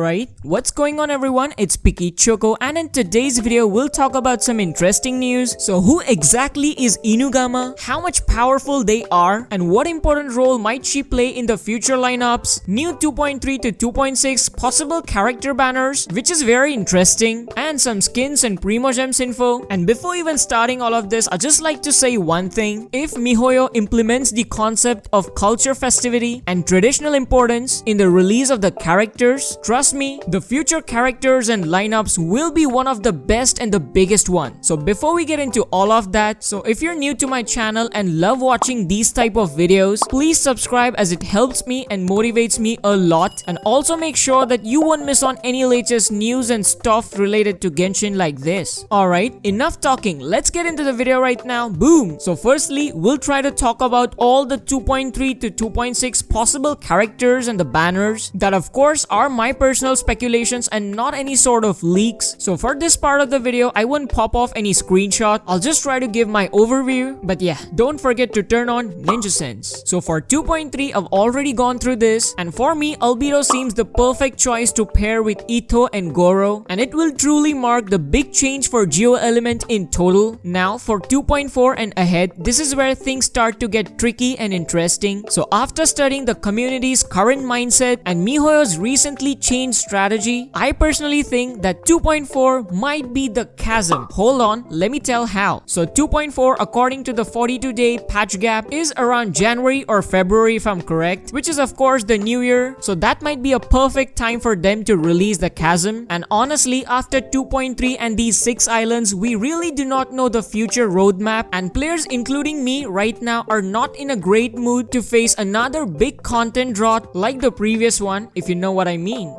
Alright, what's going on everyone? It's Picky Choco, and in today's video we'll talk about some interesting news. So who exactly is INUGAMI, how much powerful they are, and what important role might she play in the future lineups, new 2.3 to 2.6 possible character banners, which is very interesting, and some skins and Primo Gems info. And before even starting all of this, I'd just like to say one thing. If MiHoYo implements the concept of culture festivity and traditional importance in the release of the characters, trust me, the future characters and lineups will be one of the best and the biggest one. So before we get into all of that, so if you're new to my channel and love watching these type of videos, please subscribe as it helps me and motivates me a lot, and also make sure that you won't miss on any latest news and stuff related to Genshin like this. Alright, enough talking, let's get into the video right now. Boom! So firstly, we'll try to talk about all the 2.3 to 2.6 possible characters and the banners that of course are my personal speculations and not any sort of leaks. So for this part of the video, I won't pop off any screenshot. I'll just try to give my overview. But yeah, don't forget to turn on Ninja Sense. So for 2.3, I've already gone through this, and for me, ALBEDO seems the perfect choice to pair with Itto and Goro, and it will truly mark the big change for Geo Element in total. Now for 2.4 and ahead, this is where things start to get tricky and interesting. So after studying the community's current mindset and MiHoYo's recently changed strategy, I personally think that 2.4 might be the chasm. Hold on, let me tell how. So 2.4, according to the 42-day patch gap, is around January or February if I'm correct, which is of course the new year. So that might be a perfect time for them to release the chasm. And honestly, after 2.3 and these 6 islands, we really do not know the future roadmap, and players including me right now are not in a great mood to face another big content drought like the previous one, if you know what I mean.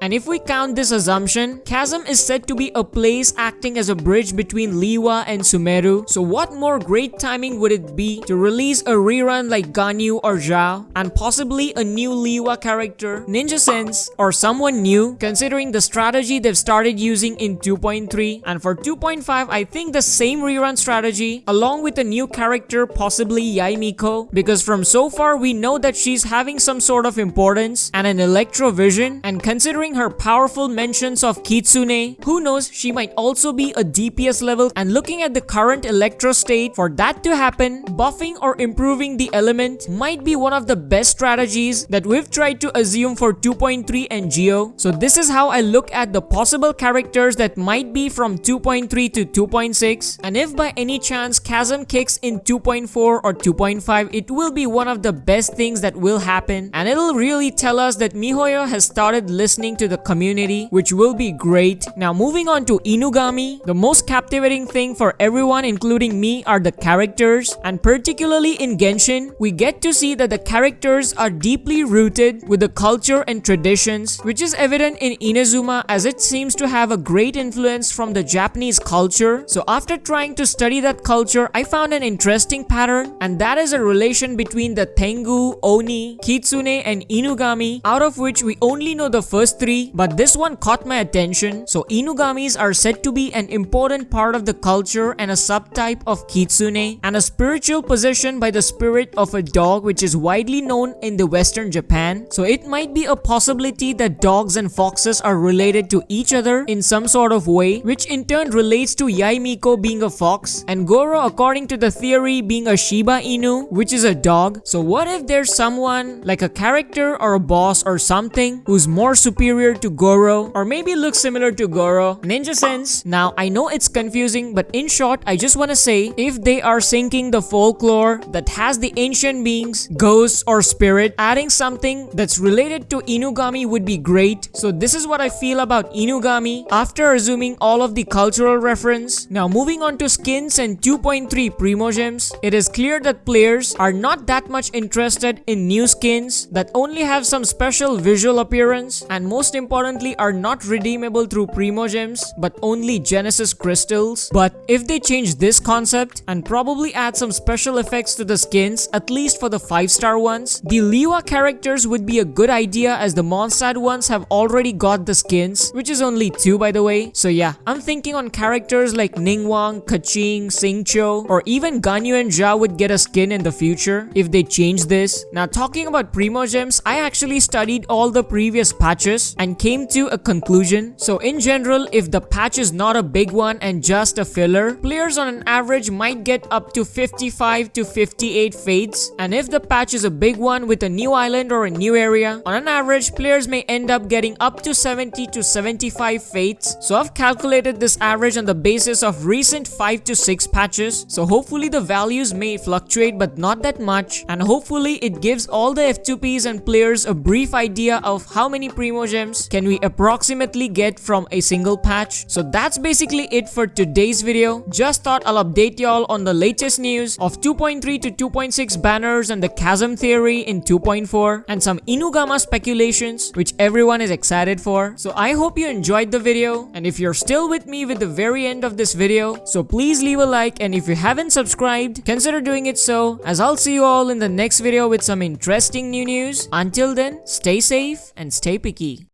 And if we count this assumption, Chasm is said to be a place acting as a bridge between Liyue and Sumeru. So what more great timing would it be to release a rerun like GANYU or XIAO, and possibly a new Liyue character, Ninja Sense, or someone new, considering the strategy they've started using in 2.3. And for 2.5, I think the same rerun strategy along with a new character, possibly MIKO, because from so far we know that she's having some sort of importance and an electro vision, and considering her powerful mentions of Kitsune, who knows, she might also be a DPS level. And looking at the current electro state, for that to happen, buffing or improving the element might be one of the best strategies that we've tried to assume for 2.3 and Geo. So this is how I look at the possible characters that might be from 2.3 to 2.6, and if by any chance Chasm kicks in 2.4 or 2.5, it will be one of the best things that will happen, and it'll really tell us that MiHoYo has started listening to the community, which will be great. Now moving on to INUGAMI, the most captivating thing for everyone including me are the characters, and particularly in Genshin, we get to see that the characters are deeply rooted with the culture and traditions, which is evident in Inazuma as it seems to have a great influence from the Japanese culture. So after trying to study that culture, I found an interesting pattern, and that is a relation between the Tengu, Oni, Kitsune, and INUGAMI, out of which we only know the first 3, but this one caught my attention. So INUGAMIs are said to be an important part of the culture and a subtype of Kitsune, and a spiritual possession by the spirit of a dog, which is widely known in the Western Japan. So it might be a possibility that dogs and foxes are related to each other in some sort of way, which in turn relates to MIKO being a fox, and Goro, according to the theory, being a Shiba Inu, which is a dog. So what if there's someone like a character or a boss or something who's more superior to Goro, or maybe looks similar to Goro? Ninja Sense. Now I know it's confusing, but in short, I just want to say, if they are syncing the folklore that has the ancient beings, ghosts, or spirit, adding something that's related to INUGAMI would be great. So this is what I feel about INUGAMI after assuming all of the cultural reference. Now moving on to skins and 2.3 Primo Gems, it is clear that players are not that much interested in new skins that only have some special visual appearance, and most importantly are not redeemable through Primo Gems but only Genesis crystals. But if they change this concept and probably add some special effects to the skins, at least for the 5-star ones, the Liyue characters would be a good idea, as the Mondstadt ones have already got the skins, which is only 2 by the way. So yeah, I'm thinking on characters like Ningguang, Kaching, Xingqiu, or even GANYU and XIAO would get a skin in the future if they change this. Now talking about Primo Gems, I actually studied all the previous patches, and came to a conclusion. So in general, if the patch is not a big one and just a filler, players on an average might get up to 55 to 58 fades, and if the patch is a big one with a new island or a new area, on an average players may end up getting up to 70 to 75 fades. So I've calculated this average on the basis of recent 5 to 6 patches, so hopefully the values may fluctuate but not that much, and hopefully it gives all the F2Ps and players a brief idea of how many Primo Gems can we approximately get from a single patch. So that's basically it for today's video. Just thought I'll update y'all on the latest news of 2.3 to 2.6 banners and the chasm theory in 2.4 and some INUGAMA speculations which everyone is excited for. So I hope you enjoyed the video, and if you're still with me with the very end of this video, so please leave a like, and if you haven't subscribed, consider doing it so, as I'll see you all in the next video with some interesting new news. Until then, stay safe and stay picky.